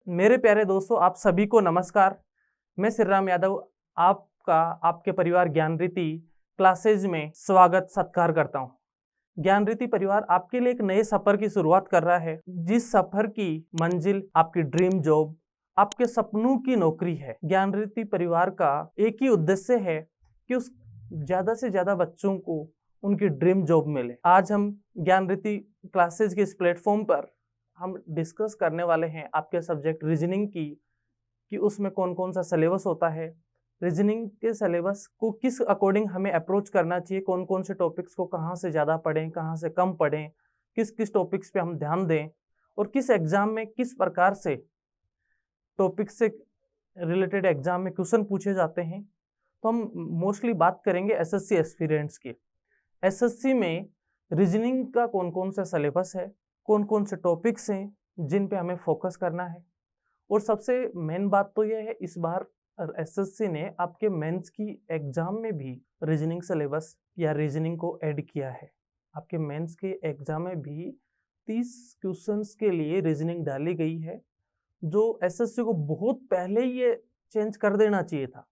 मेरे प्यारे दोस्तों, आप सभी को नमस्कार। मैं श्रीराम यादव आपका आपके परिवार ज्ञानरीति क्लासेज में स्वागत सत्कार करता हूं। ज्ञानरीति परिवार आपके लिए एक नए सफर की शुरुआत कर रहा है, जिस सफर की मंजिल आपकी ड्रीम जॉब, आपके सपनों की नौकरी है। ज्ञानरीति परिवार का एक ही उद्देश्य है कि उस ज्यादा से ज्यादा बच्चों को उनकी ड्रीम जॉब मिले। आज हम ज्ञानरीति क्लासेज के इस प्लेटफॉर्म पर हम डिस्कस करने वाले हैं आपके सब्जेक्ट रीजनिंग की, कि उसमें कौन कौन सा सिलेबस होता है, रीजनिंग के सिलेबस को किस अकॉर्डिंग हमें अप्रोच करना चाहिए, कौन कौन से टॉपिक्स को कहाँ से ज़्यादा पढ़ें, कहाँ से कम पढ़ें, किस किस टॉपिक्स पे हम ध्यान दें और किस एग्जाम में किस प्रकार से टॉपिक से रिलेटेड एग्जाम में क्वेश्चन पूछे जाते हैं। तो हम मोस्टली बात करेंगे एसएससी एस्पिरेंट्स की। एसएससी में रीजनिंग का कौन कौन सा सिलेबस है, कौन कौन से टॉपिक्स हैं जिन पे हमें फोकस करना है। और सबसे मेन बात तो यह है, इस बार एसएससी ने आपके मेंस की एग्जाम में भी रीजनिंग सिलेबस या रीजनिंग को ऐड किया है। आपके मेंस के एग्जाम में भी 30 क्वेश्चंस के लिए रीजनिंग डाली गई है, जो एसएससी को बहुत पहले ये चेंज कर देना चाहिए था।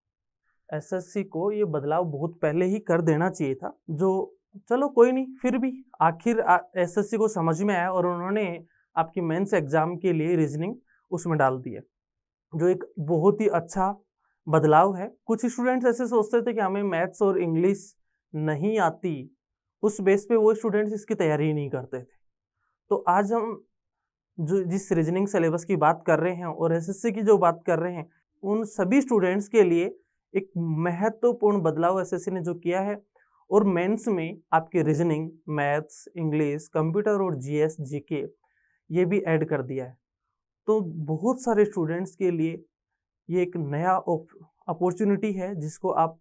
एसएससी को ये बदलाव बहुत पहले ही कर देना चाहिए था, जो चलो कोई नहीं, फिर भी आखिर एसएससी को समझ में आया और उन्होंने आपकी मेंस एग्जाम के लिए रीजनिंग उसमें डाल दिया, जो एक बहुत ही अच्छा बदलाव है। कुछ स्टूडेंट्स ऐसे सोचते थे कि हमें मैथ्स और इंग्लिश नहीं आती, उस बेस पे वो स्टूडेंट्स इसकी तैयारी ही नहीं करते थे। तो आज हम जो जिस रीजनिंग सिलेबस की बात कर रहे हैं और एसएससी की जो बात कर रहे हैं, उन सभी स्टूडेंट्स के लिए एक महत्वपूर्ण बदलाव एसएससी ने जो किया है। और मेंस में आपके रीजनिंग, मैथ्स, इंग्लिश, कंप्यूटर और जीएस, जीके ये भी ऐड कर दिया है। तो बहुत सारे स्टूडेंट्स के लिए ये एक नया अपॉर्चुनिटी है, जिसको आप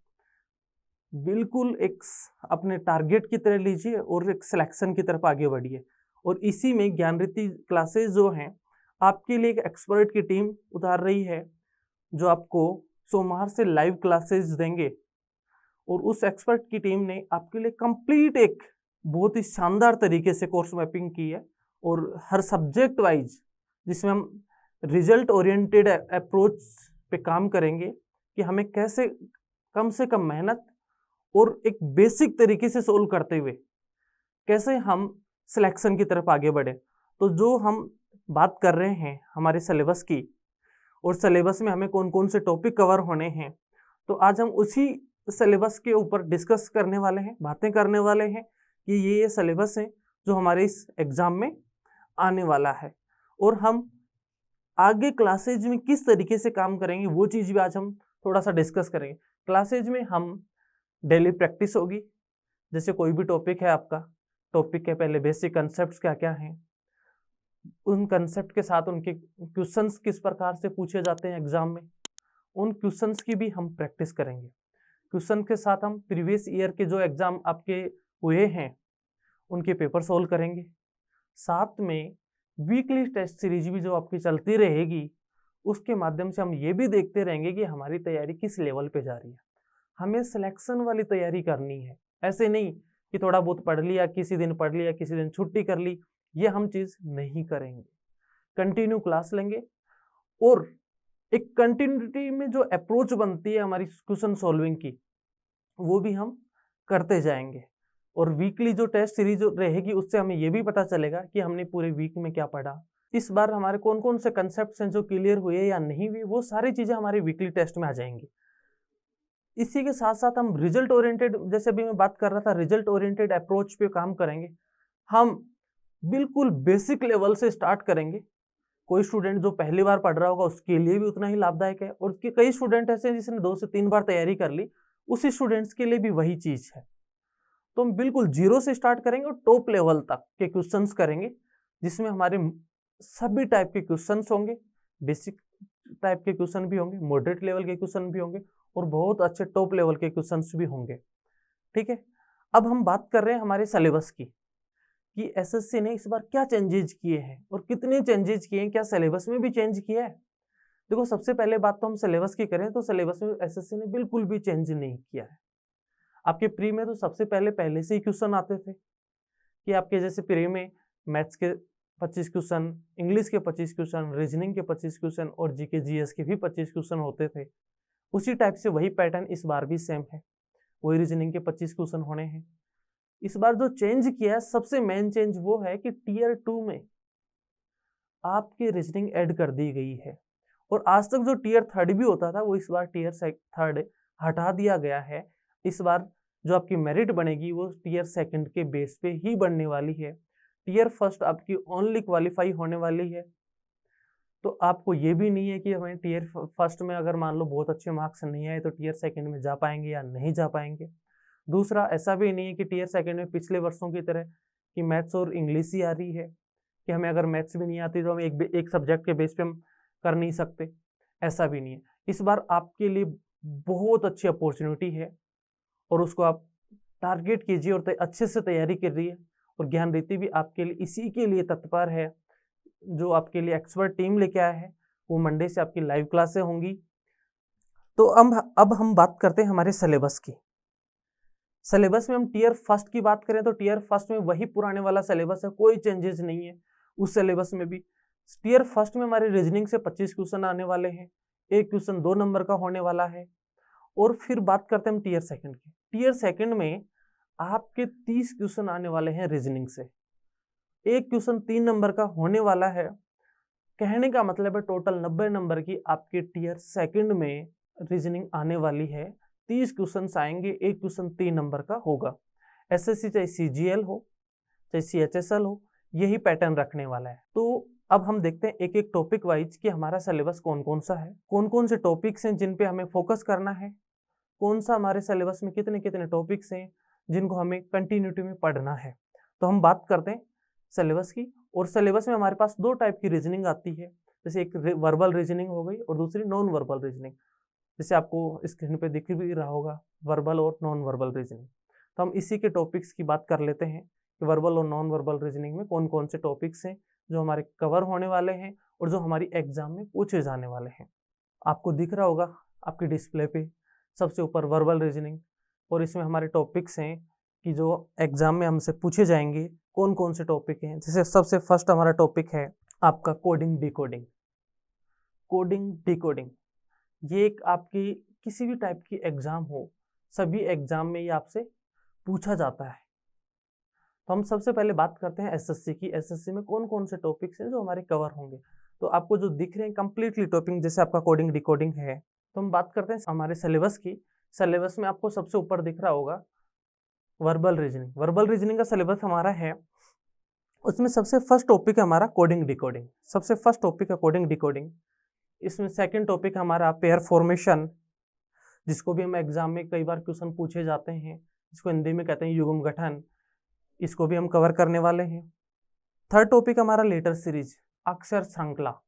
बिल्कुल एक अपने टारगेट की तरह लीजिए और एक सिलेक्शन की तरफ आगे बढ़िए। और इसी में ज्ञानरीति क्लासेस जो हैं, आपके लिए एक एक्सपर्ट की टीम उतार रही है, जो आपको सोमवार से लाइव क्लासेस देंगे। और उस एक्सपर्ट की टीम ने आपके लिए कंप्लीट एक बहुत ही शानदार तरीके से कोर्स मैपिंग की है, और हर सब्जेक्ट वाइज, जिसमें हम रिजल्ट ओरिएंटेड अप्रोच पे काम करेंगे कि हमें कैसे कम से कम मेहनत और एक बेसिक तरीके से सोल्व करते हुए कैसे हम सिलेक्शन की तरफ आगे बढ़े। तो जो हम बात कर रहे हैं हमारे सिलेबस की, और सिलेबस में हमें कौन कौन से टॉपिक कवर होने हैं, तो आज हम उसी सिलेबस के ऊपर डिस्कस करने वाले हैं, बातें करने वाले हैं कि ये सिलेबस है जो हमारे इस एग्जाम में आने वाला है। और हम आगे क्लासेज में किस तरीके से काम करेंगे, वो चीज़ भी आज हम थोड़ा सा डिस्कस करेंगे। क्लासेज में हम डेली प्रैक्टिस होगी, जैसे कोई भी टॉपिक है आपका, टॉपिक के पहले बेसिक कंसेप्ट क्या क्या हैं, उन कंसेप्ट के साथ उनके क्वेश्चंस किस प्रकार से पूछे जाते हैं एग्जाम में, उन क्वेश्चंस की भी हम प्रैक्टिस करेंगे। क्वेश्चन के साथ हम प्रीवियस ईयर के जो एग्जाम आपके हुए हैं उनके पेपर सोल्व करेंगे। साथ में वीकली टेस्ट सीरीज भी जो आपकी चलती रहेगी, उसके माध्यम से हम ये भी देखते रहेंगे कि हमारी तैयारी किस लेवल पे जा रही है। हमें सिलेक्शन वाली तैयारी करनी है, ऐसे नहीं कि थोड़ा बहुत पढ़ लिया, किसी दिन पढ़ लिया, किसी दिन छुट्टी कर ली, ये हम चीज़ नहीं करेंगे। कंटिन्यू क्लास लेंगे और एक कंटिन्यूटी में जो अप्रोच बनती है हमारी क्वेश्चन सॉल्विंग की, वो भी हम करते जाएंगे। और वीकली जो टेस्ट सीरीज रहेगी, उससे हमें ये भी पता चलेगा कि हमने पूरे वीक में क्या पढ़ा, इस बार हमारे कौन कौन से कंसेप्ट्स हैं जो क्लियर हुए या नहीं हुए, वो सारी चीज़ें हमारी वीकली टेस्ट में आ जाएंगी। इसी के साथ साथ हम रिजल्ट ओरिएंटेड, जैसे अभी मैं बात कर रहा था, रिजल्ट ओरिएंटेड अप्रोच पे काम करेंगे। हम बिल्कुल बेसिक लेवल से स्टार्ट करेंगे। कोई स्टूडेंट जो पहली बार पढ़ रहा होगा उसके लिए भी उतना ही लाभदायक है, और कई स्टूडेंट ऐसे हैं जिसने 2 से 3 बार तैयारी कर ली, उसी स्टूडेंट्स के लिए भी वही चीज़ है। तो हम बिल्कुल जीरो से स्टार्ट करेंगे और टॉप लेवल तक के क्वेश्चंस करेंगे, जिसमें हमारे सभी टाइप के क्वेश्चंस होंगे। बेसिक टाइप के क्वेश्चन भी होंगे, मॉडरेट लेवल के क्वेश्चन भी होंगे, और बहुत अच्छे टॉप लेवल के क्वेश्चंस भी होंगे। ठीक है, अब हम बात कर रहे हैं हमारे सिलेबस की, कि एसएससी ने इस बार क्या चेंजेज किए हैं और कितने चेंजेज किए हैं, क्या सिलेबस में भी चेंज किया है। देखो, सबसे पहले बात तो हम सिलेबस की करें तो सिलेबस में एसएससी ने बिल्कुल भी चेंज नहीं किया है। आपके प्री में तो सबसे पहले से ही क्वेश्चन आते थे, कि आपके जैसे प्री में मैथ्स के 25 क्वेश्चन, इंग्लिश के 25 क्वेश्चन, रीजनिंग के 25 क्वेश्चन और जीके जीएस के भी 25 क्वेश्चन होते थे। उसी टाइप से वही पैटर्न इस बार भी सेम है, वही रीजनिंग के 25 क्वेश्चन होने हैं। इस बार जो चेंज किया है, सबसे मेन चेंज वो है कि टीयर 2 में आपकी रीजनिंग ऐड कर दी गई है। और आज तक जो टीयर 3 भी होता था, वो इस बार टीयर 3 हटा दिया गया है। इस बार जो आपकी मेरिट बनेगी वो टीयर 2 के बेस पे ही बनने वाली है। टीयर 1 आपकी ओनली क्वालिफाई होने वाली है। तो आपको ये भी नहीं है कि हमें टीयर 1 में अगर मान लो बहुत अच्छे मार्क्स नहीं आए तो टीयर 2 में जा पाएंगे या नहीं जा पाएंगे। दूसरा, ऐसा भी नहीं है कि टीयर 2 में पिछले वर्षों की तरह कि मैथ्स और इंग्लिश ही आ रही है, कि हमें अगर मैथ्स भी नहीं आती तो हम एक सब्जेक्ट के बेस पे हम कर नहीं सकते। ऐसा भी नहीं है। इस बार आपके लिए बहुत अच्छी अपॉर्चुनिटी है और उसको आप टारगेट कीजिए और अच्छे से तैयारी करिए। और ज्ञान रीति भी आपके लिए इसी के लिए तत्पर है। जो आपके लिए एक्सपर्ट टीम लेके आया है, वो मंडे से आपकी लाइव क्लासें होंगी। तो अब हम बात करते हैं हमारे सिलेबस की। सिलेबस में हम टीयर 1 की बात करें तो टीयर 1 में वही पुराने वाला सिलेबस है, कोई चेंजेस नहीं है उस सिलेबस में भी। टीयर 1 में हमारे रीजनिंग से 25 क्वेश्चन आने वाले हैं, एक क्वेश्चन 2 नंबर का होने वाला है। और फिर बात करते हैं हम टीयर 2 की। टीयर 2 में आपके 30 क्वेश्चन आने वाले हैं रीजनिंग से, एक क्वेश्चन 3 नंबर का होने वाला है। कहने का मतलब है टोटल 90 नंबर की आपके टीयर 2 में रीजनिंग आने वाली है। 30 क्वेश्चन आएंगे, एक क्वेश्चन 3 नंबर का होगा। एसएससी चाहे सीजीएल हो चाहे सीएचएसएल हो, यही पैटर्न रखने वाला है। तो अब हम देखते हैं एक एक टॉपिक वाइज कि हमारा सिलेबस कौन कौन सा है, कौन कौन से टॉपिक्स हैं जिन पे हमें फोकस करना है, कौन सा हमारे सिलेबस में कितने कितने टॉपिक्स हैं जिनको हमें कंटिन्यूटी में पढ़ना है। तो हम बात करते हैं सिलेबस की। और सिलेबस में हमारे पास 2 टाइप की रीजनिंग आती है, जैसे एक वर्बल रीजनिंग हो गई और दूसरी नॉन वर्बल रीजनिंग। जैसे आपको स्क्रीन पे दिख भी रहा होगा वर्बल और नॉन वर्बल रीजनिंग। तो हम इसी के टॉपिक्स की बात कर लेते हैं कि वर्बल और नॉन वर्बल रीजनिंग में कौन कौन से टॉपिक्स हैं जो हमारे कवर होने वाले हैं और जो हमारी एग्जाम में पूछे जाने वाले हैं। आपको दिख रहा होगा आपकी डिस्प्ले पे सबसे ऊपर वर्बल रीजनिंग, और इसमें हमारे टॉपिक्स हैं कि जो एग्जाम में हमसे पूछे जाएंगे कौन कौन से टॉपिक हैं। जैसे सबसे फर्स्ट हमारा टॉपिक है आपका कोडिंग डिकोडिंग। कोडिंग डिकोडिंग ये एक आपकी किसी भी टाइप की एग्जाम हो, सभी एग्जाम में ये आपसे पूछा जाता है। तो हम सबसे पहले बात करते हैं एसएससी की। एसएससी में कौन कौन से टॉपिक्स हैं जो हमारे कवर होंगे। तो आपको जो दिख रहे हैं कंप्लीटली टॉपिक, जैसे आपका कोडिंग डिकोडिंग है। तो हम बात करते हैं हमारे सिलेबस की। सिलेबस में आपको सबसे ऊपर दिख रहा होगा वर्बल रीजनिंग। वर्बल रीजनिंग का सिलेबस हमारा है, उसमें सबसे फर्स्ट टॉपिक है हमारा कोडिंग डिकोडिंग। सबसे फर्स्ट टॉपिक है कोडिंग डिकोडिंग। इसमें सेकंड टॉपिक हमारा पेयर फॉर्मेशन, जिसको भी हम एग्जाम में कई बार क्वेश्चन पूछे जाते हैं, जिसको हिंदी में कहते हैं युग्म गठन, इसको भी हम कवर करने वाले हैं। थर्ड टॉपिक हमारा लेटर सीरीज, अक्षर श्रृंखला।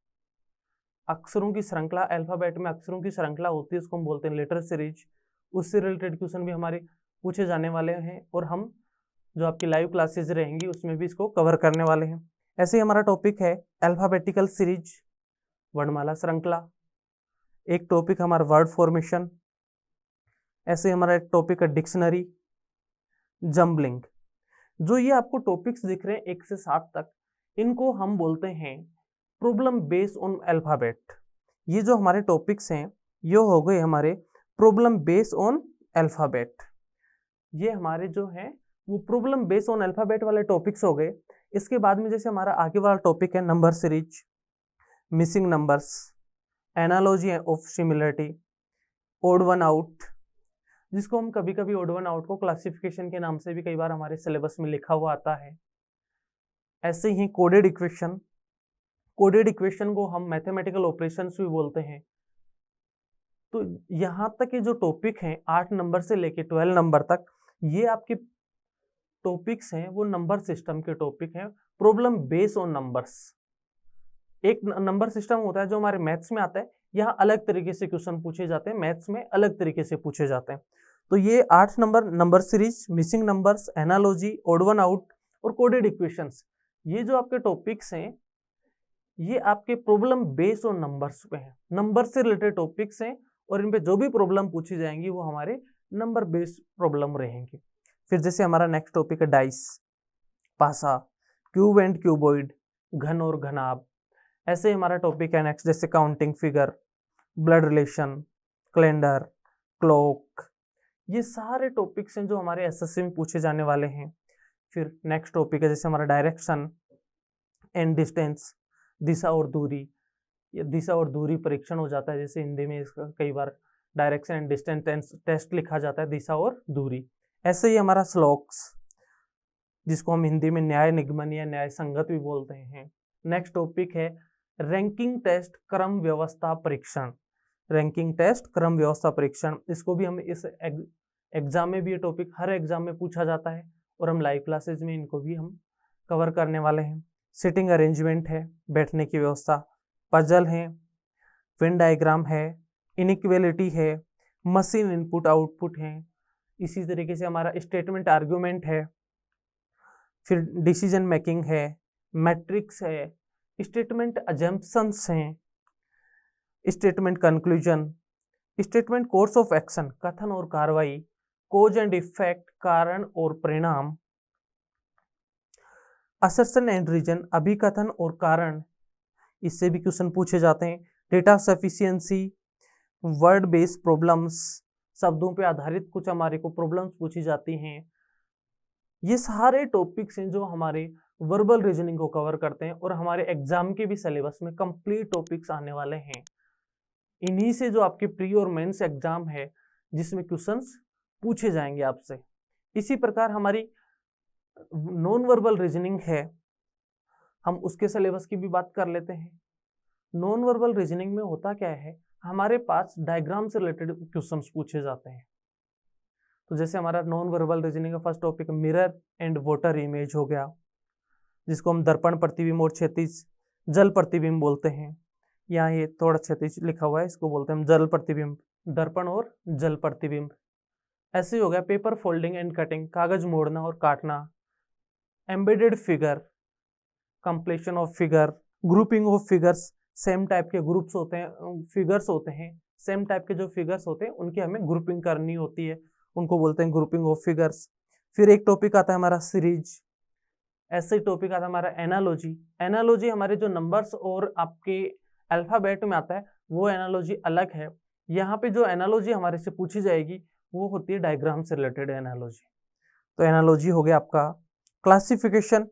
अक्षरों की श्रृंखला, अल्फाबेट में अक्षरों की श्रृंखला होती है, उसको हम बोलते हैं लेटर सीरीज। उससे रिलेटेड क्वेश्चन भी हमारे पूछे जाने वाले हैं और हम जो आपकी लाइव क्लासेज रहेंगी उसमें भी इसको कवर करने वाले हैं। ऐसे ही हमारा टॉपिक है अल्फाबेटिकल सीरीज, वर्णमाला श्रृंखला। एक टॉपिक हमारा वर्ड फॉर्मेशन। ऐसे हमारा एक टॉपिक है डिक्शनरी, जम्बलिंग। जो ये आपको टॉपिक्स दिख रहे हैं 1 से 7 तक, इनको हम बोलते हैं प्रॉब्लम बेस्ड ऑन अल्फाबेट। ये जो हमारे टॉपिक्स हैं ये हो गए हमारे प्रॉब्लम बेस्ड ऑन अल्फाबेट। ये हमारे जो हैं वो प्रॉब्लम बेस्ड ऑन अल्फाबेट वाले टॉपिक्स हो गए। इसके बाद में जैसे हमारा आगे वाला टॉपिक है number series, missing numbers, analogy of similarity, odd one out, जिसको हम कभी कभी ओड वन आउट को क्लासिफिकेशन के नाम से भी कई बार हमारे सिलेबस में लिखा हुआ आता है। ऐसे ही कोडेड इक्वेशन। कोडेड इक्वेशन को हम मैथमेटिकल ऑपरेशंस भी बोलते हैं। तो यहाँ तक के जो टॉपिक हैं 8 नंबर से लेके 12 नंबर तक, ये आपके टॉपिक्स हैं वो नंबर सिस्टम के टॉपिक हैं, प्रॉब्लम बेस्ड ऑन नंबर्स। एक नंबर सिस्टम होता है जो हमारे मैथ्स में आता है, यहाँ अलग तरीके से क्वेश्चन पूछे जाते हैं, मैथ्स में अलग तरीके से पूछे जाते हैं। तो ये 8 number series, missing numbers, analogy, odd one out और कोडेड इक्वेशंस, ये जो आपके टॉपिक्स हैं ये आपके प्रॉब्लम बेस्ड ऑन नंबर्स पे हैं, नंबर से रिलेटेड टॉपिक्स हैं और इन पे जो भी प्रॉब्लम पूछी जाएंगी वो हमारे नंबर बेस्ड प्रॉब्लम रहेंगे। फिर जैसे हमारा नेक्स्ट टॉपिक है डाइस, पासा, क्यूब एंड क्यूबॉइड, घन और घनाभ। ऐसे ही हमारा टॉपिक है नेक्स्ट, जैसे counting figure, blood relation, calendar, clock. ये सारे टॉपिक्स हैं जो हमारे एसएससी में पूछे जाने वाले हैं। फिर नेक्स्ट टॉपिक है जैसे हमारा डायरेक्शन एंड डिस्टेंस, दिशा और दूरी। ये दिशा और दूरी परीक्षण हो जाता है, जैसे हिंदी में इसका कई बार डायरेक्शन एंड डिस्टेंस टेस्ट लिखा जाता है, दिशा और दूरी। ऐसे ही हमारा श्लोक्स, जिसको हम हिंदी में न्याय निगमन या न्याय संगत भी बोलते हैं। नेक्स्ट टॉपिक है रैंकिंग टेस्ट क्रम व्यवस्था परीक्षण। रैंकिंग टेस्ट क्रम व्यवस्था परीक्षण, इसको भी हम इस एग्जाम में भी, ये टॉपिक हर एग्जाम में पूछा जाता है और हम लाइव क्लासेज में इनको भी हम कवर करने वाले हैं। सिटिंग अरेंजमेंट है, बैठने की व्यवस्था, पजल है, वेन डायग्राम है, इनइक्वेलिटी है, मशीन इनपुट आउटपुट है। इसी तरीके से हमारा स्टेटमेंट आर्ग्यूमेंट है, फिर डिसीजन मेकिंग है, मैट्रिक्स है, स्टेटमेंट अजम्पशंस हैं, statement conclusion, statement course of action, कथन और कार्रवाई, कोज एंड इफेक्ट, कारण और परिणाम, असर्शन एंड रीजन, अभिकथन और कारण, इससे भी क्वेश्चन पूछे जाते हैं। Data sufficiency, word based problems, शब्दों पे आधारित कुछ हमारे को प्रॉब्लम्स पूछी जाती हैं। ये सारे टॉपिक्स हैं जो हमारे वर्बल रीजनिंग को कवर करते हैं और हमारे एग्जाम के भी सिलेबस में कंप्लीट टॉपिक्स आने वाले हैं। इन्हीं से जो आपके प्री और मेंस एग्जाम है जिसमें क्वेश्चंस पूछे जाएंगे आपसे। इसी प्रकार हमारी नॉन वर्बल रीजनिंग है, हम उसके सिलेबस की भी बात कर लेते हैं। नॉन वर्बल रीजनिंग में होता क्या है, हमारे पास डायग्राम से रिलेटेड क्वेश्चंस पूछे जाते हैं। तो जैसे हमारा नॉन वर्बल रीजनिंग का first topic mirror and water image हो गया, जिसको हम दर्पण प्रतिबिंब और क्षैतिज जल प्रतिबिंब बोलते हैं। यहाँ ये थोड़ा क्षैतिज लिखा हुआ है, इसको बोलते हैं जल प्रतिबिंब, दर्पण और जल प्रतिबिंब। ऐसे ही हो गया पेपर फोल्डिंग एंड कटिंग, कागज मोड़ना और काटना, embedded figure, completion of figure, grouping of figures, same type के ग्रुप्स होते हैं, फिगर्स होते हैं, सेम टाइप के जो फिगर्स होते हैं उनकी हमें ग्रुपिंग करनी होती है, उनको बोलते हैं ग्रुपिंग ऑफ फिगर्स। फिर एक टॉपिक आता है हमारा सीरीज। ऐसे टॉपिक आता है हमारा एनालॉजी। एनालॉजी हमारे जो नंबर्स और आपके अल्फाबेट में आता है वो एनालॉजी अलग है। यहाँ पे जो एनालॉजी हमारे से पूछी जाएगी वो होती है डायग्राम से रिलेटेड एनालॉजी। तो एनालॉजी हो गया आपका। क्लासिफिकेशन,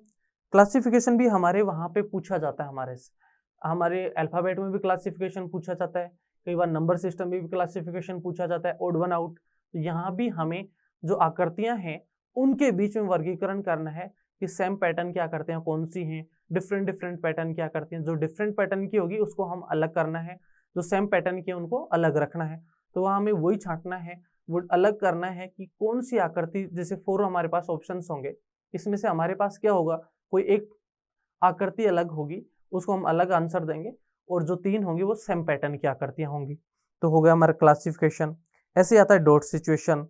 क्लासिफिकेशन भी हमारे वहाँ पे पूछा जाता है, हमारे से हमारे अल्फाबेट में भी क्लासिफिकेशन पूछा जाता है, कई बार नंबर सिस्टम में भी क्लासिफिकेशन पूछा जाता है, ओड वन आउट। तो यहाँ भी हमें जो आकृतियां हैं उनके बीच में वर्गीकरण करना है कि सेम पैटर्न की आकृतियां कौन सी हैं, डिफरेंट डिफरेंट पैटर्न की आकृतियां, जो डिफरेंट पैटर्न की होगी उसको हम अलग करना है, जो सेम पैटर्न की है उनको अलग रखना है। तो वहाँ हमें वही छांटना है, वो अलग करना है कि कौन सी आकृति, जैसे 4 हमारे पास ऑप्शन होंगे, इसमें से हमारे पास क्या होगा, कोई एक आकृति अलग होगी, उसको हम अलग आंसर देंगे, और जो 3 होंगी वो सेम पैटर्न की आकृतियां होंगी। तो हो गया हमारा क्लासिफिकेशन। ऐसे आता है डॉट सिचुएशन,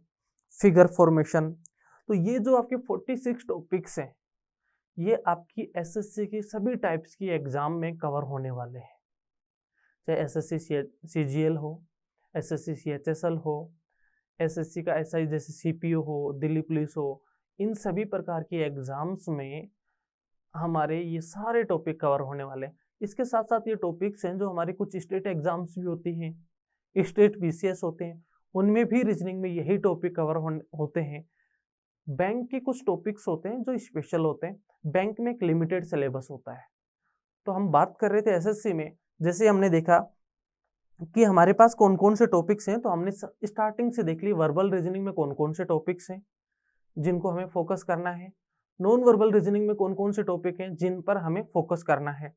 फिगर फॉर्मेशन। तो ये जो आपके 46 टॉपिक्स हैं ये आपकी एसएससी की सभी टाइप्स की एग्जाम में कवर होने वाले हैं, चाहे एसएससी सीजीएल हो, एसएससी सीएचएसएल हो, एसएससी का एसआई जैसे सीपीओ हो, दिल्ली पुलिस हो, इन सभी प्रकार की एग्जाम्स में हमारे ये सारे टॉपिक कवर होने वाले हैं। इसके साथ साथ ये टॉपिक्स हैं जो हमारे कुछ स्टेट एग्जाम्स भी होती हैं, स्टेट बीसीएस होते हैं, उनमें भी रीजनिंग में यही टॉपिक कवर होते हैं। बैंक के कुछ टॉपिक्स होते हैं जो स्पेशल होते हैं, बैंक में एक लिमिटेड सिलेबस होता है। तो हम बात कर रहे थे एसएससी में, जैसे हमने देखा कि हमारे पास कौन कौन से टॉपिक्स हैं, तो हमने स्टार्टिंग से देख ली वर्बल रीजनिंग में कौन कौन से टॉपिक्स हैं जिनको हमें फोकस करना है, नॉन वर्बल रीजनिंग में कौन कौन से टॉपिक हैं जिन पर हमें फोकस करना है।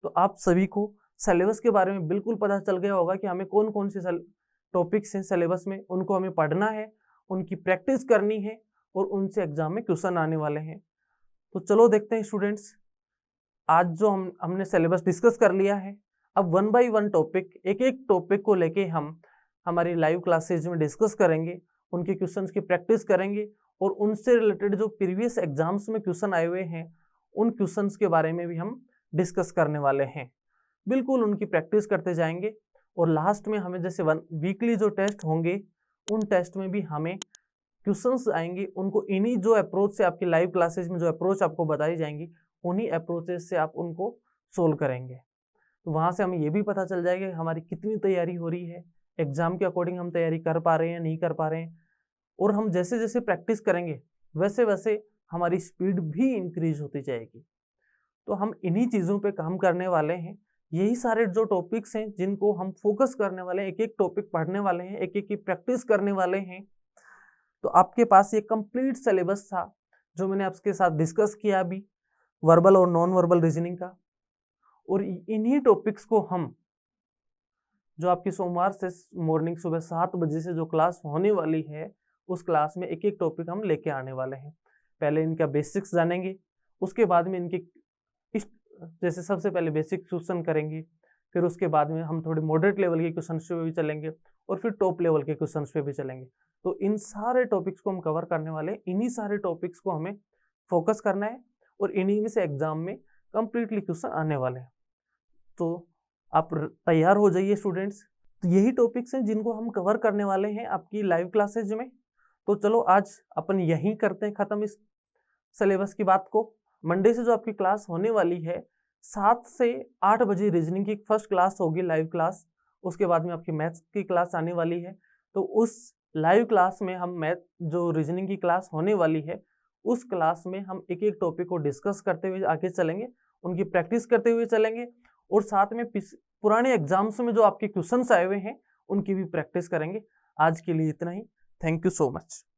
तो आप सभी को सिलेबस के बारे में बिल्कुल पता चल गया होगा कि हमें कौन कौन से टॉपिक्स हैं सिलेबस में, उनको हमें पढ़ना है, उनकी प्रैक्टिस करनी है और उनसे एग्जाम में क्वेश्चन आने वाले हैं। तो चलो देखते हैं स्टूडेंट्स, आज जो हमने सिलेबस डिस्कस कर लिया है, अब 1 बाय 1 टॉपिक, एक एक टॉपिक को लेके हम हमारी लाइव क्लासेज में डिस्कस करेंगे, उनके क्वेश्चंस की प्रैक्टिस करेंगे और उनसे रिलेटेड जो प्रीवियस एग्जाम्स में क्वेश्चन आए हुए हैं उन क्वेश्चंस के बारे में भी हम डिस्कस करने वाले हैं। बिल्कुल उनकी प्रैक्टिस करते जाएंगे और लास्ट में हमें जैसे वीकली जो टेस्ट होंगे उन टेस्ट में भी हमें क्वेश्चंस आएंगे, उनको इन्हीं जो अप्रोच से आपकी लाइव क्लासेज में जो अप्रोच आपको बताई जाएंगी उन्हीं अप्रोचेस से आप उनको सोल्व करेंगे। तो वहाँ से हमें ये भी पता चल जाएगा कि हमारी कितनी तैयारी हो रही है, एग्जाम के अकॉर्डिंग हम तैयारी कर पा रहे हैं या नहीं कर पा रहे हैं। और हम जैसे जैसे प्रैक्टिस करेंगे वैसे वैसे हमारी स्पीड भी इंक्रीज होती जाएगी। तो हम इन्हीं चीज़ों पे काम करने वाले हैं। यही सारे जो टॉपिक्स हैं जिनको हम फोकस करने वाले हैं, एक एक टॉपिक पढ़ने वाले हैं, एक एक की प्रैक्टिस करने वाले हैं। तो आपके पास ये कंप्लीट सिलेबस था जो मैंने आपके साथ डिस्कस किया अभी, वर्बल और नॉन वर्बल रीजनिंग का। और इन्हीं टॉपिक्स को हम जो आपकी सोमवार से मॉर्निंग सुबह 7 बजे से जो क्लास होने वाली है, उस क्लास में एक एक टॉपिक हम लेके आने वाले हैं। पहले इनका बेसिक्स जानेंगे, उसके बाद में इनके जैसे सबसे पहले बेसिक क्वेश्चन करेंगे, फिर उसके बाद में हम थोड़े मॉडरेट लेवल के क्वेश्चन पे भी चलेंगे और फिर टॉप लेवल के क्वेश्चन पे भी चलेंगे। तो इन सारे टॉपिक्स को हम कवर करने वाले हैं। इन्हीं सारे टॉपिक्स को हमें फोकस करना है और इन्हीं में से एग्जाम में कंप्लीटली क्वेश्चन आने वाले हैं। तो आप तैयार हो जाइए स्टूडेंट्स। तो यही टॉपिक्स हैं जिनको हम कवर करने वाले हैं आपकी लाइव क्लासेज में। तो चलो आज अपन यहीं करते हैं ख़त्म इस सिलेबस की बात को। मंडे से जो आपकी क्लास होने वाली है 7 से 8 बजे रीजनिंग की फर्स्ट क्लास होगी, लाइव क्लास। उसके बाद में आपकी मैथ्स की क्लास आने वाली है। तो उस लाइव क्लास में हम मैथ जो रीजनिंग की क्लास होने वाली है, उस क्लास में हम एक एक टॉपिक को डिस्कस करते हुए आगे चलेंगे, उनकी प्रैक्टिस करते हुए चलेंगे और साथ में पुराने एग्जाम्स में जो आपके क्वेश्चंस आए हुए हैं उनकी भी प्रैक्टिस करेंगे। आज के लिए इतना ही। Thank you so much.